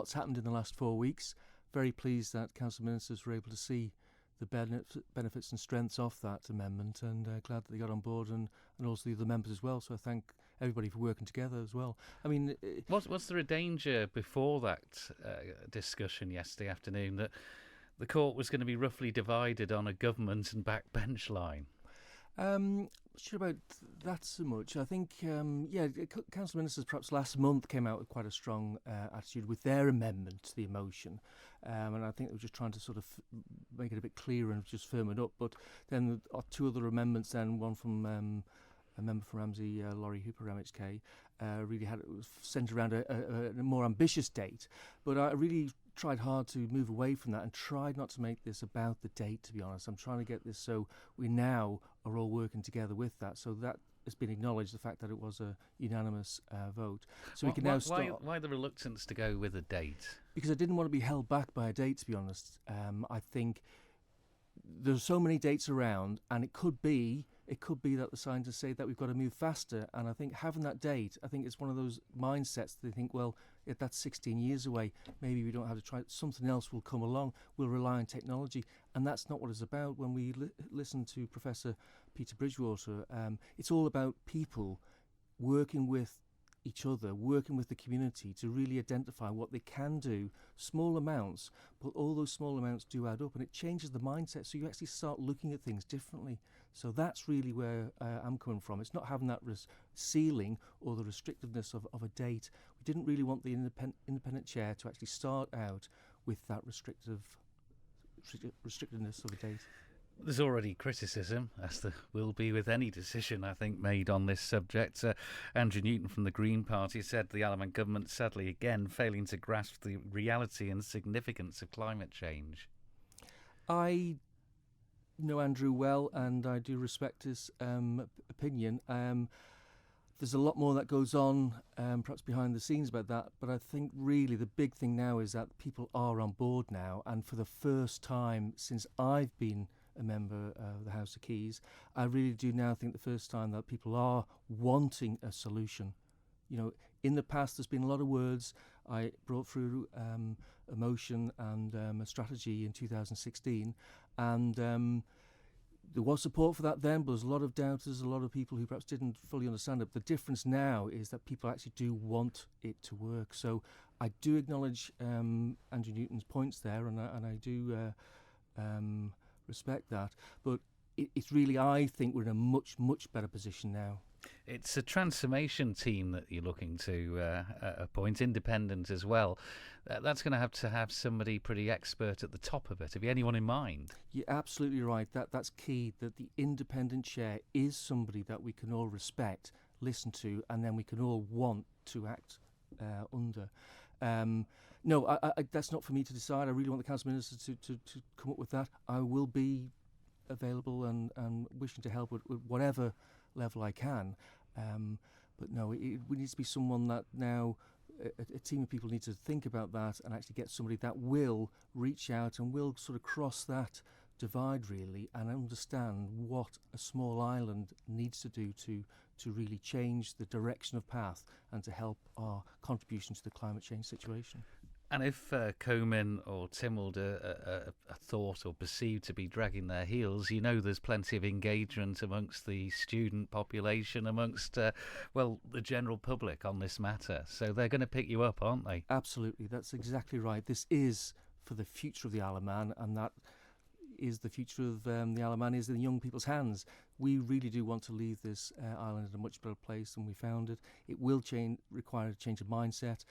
lot's happened in the last 4 weeks. Very pleased that council ministers were able to see the benefits and strengths of that amendment, and glad that they got on board, and also the other members as well. So I thank everybody for working together as well. I mean, was there a danger before that discussion yesterday afternoon that the court was going to be roughly divided on a government and backbench line? Sure about that so much. I think, council ministers perhaps last month came out with quite a strong attitude with their amendment to the motion, and I think they were just trying to sort of make it a bit clearer and just firm it up. But then two other amendments, then one from a member from Ramsey, Laurie Hooper, MHK, really it was centred around a more ambitious date. But I really tried hard to move away from that and tried not to make this about the date, to be honest. I'm trying to get this so we now are all working together with that. So that has been acknowledged, the fact that it was a unanimous vote. So we can now start. Why the reluctance to go with a date? Because I didn't want to be held back by a date, to be honest. I think there's so many dates around, and it could be that the scientists say that we've got to move faster. And I think having that date, I think it's one of those mindsets that they think, well, if that's 16 years away, maybe we don't have to try. Something else will come along. We'll rely on technology, and that's not what it's about. When we listen to Professor Peter Bridgewater, it's all about people working with each other, working with the community to really identify what they can do, small amounts, but all those small amounts do add up, and it changes the mindset, so you actually start looking at things differently. So that's really where I'm coming from. It's not having that ceiling or the restrictiveness of a date. We didn't really want the independent chair to actually start out with that restrictiveness of a date. There's already criticism, as there will be with any decision, I think, made on this subject. Andrew Newton from the Green Party said the Allemande government, sadly again, failing to grasp the reality and significance of climate change. I know Andrew well, and I do respect his opinion. There's a lot more that goes on, perhaps behind the scenes about that, but I think really the big thing now is that people are on board now, and for the first time since I've been a member of the House of Keys, I really do now think the first time that people are wanting a solution. You know, in the past there's been a lot of words. I brought through a motion and a strategy in 2016, and there was support for that then, but there's a lot of doubters, a lot of people who perhaps didn't fully understand it. The difference now is that people actually do want it to work. So I do acknowledge Andrew Newton's points there, and I do respect that. But it's really, I think we're in a much, much better position now. It's a transformation team that you're looking to appoint, independent as well. That's going to have somebody pretty expert at the top of it. Have you anyone in mind? You're absolutely right. That's key, that the independent chair is somebody that we can all respect, listen to, and then we can all want to act under. No, that's not for me to decide. I really want the council ministers to come up with that. I will be available and wishing to help with whatever level I can. But no, it needs to be someone that now, a team of people need to think about that and actually get somebody that will reach out and will sort of cross that divide really and understand what a small island needs to do to really change the direction of path and to help our contribution to the climate change situation. And if Comyn or Tynwald are thought or perceived to be dragging their heels, you know there's plenty of engagement amongst the student population, amongst, the general public on this matter. So they're going to pick you up, aren't they? Absolutely, that's exactly right. This is for the future of the Isle of Man, and that is the future of the Isle of Man is in young people's hands. We really do want to leave this island in a much better place than we found it. It will require a change of mindset,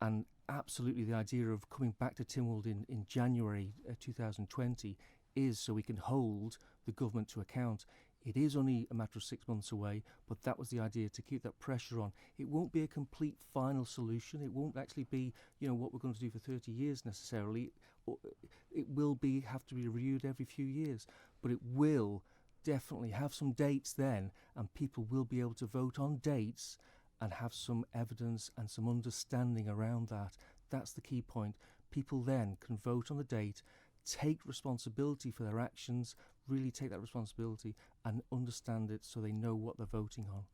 and absolutely the idea of coming back to Tynwald in January 2020 is so we can hold the government to account. It is only a matter of 6 months away, but that was the idea, to keep that pressure on. It won't be a complete final solution. It won't actually be, what we're going to do for 30 years necessarily. It will have to be reviewed every few years, but it will definitely have some dates then, and people will be able to vote on dates and have some evidence and some understanding around that. That's the key point. People then can vote on the date, take responsibility for their actions, really take that responsibility and understand it so they know what they're voting on.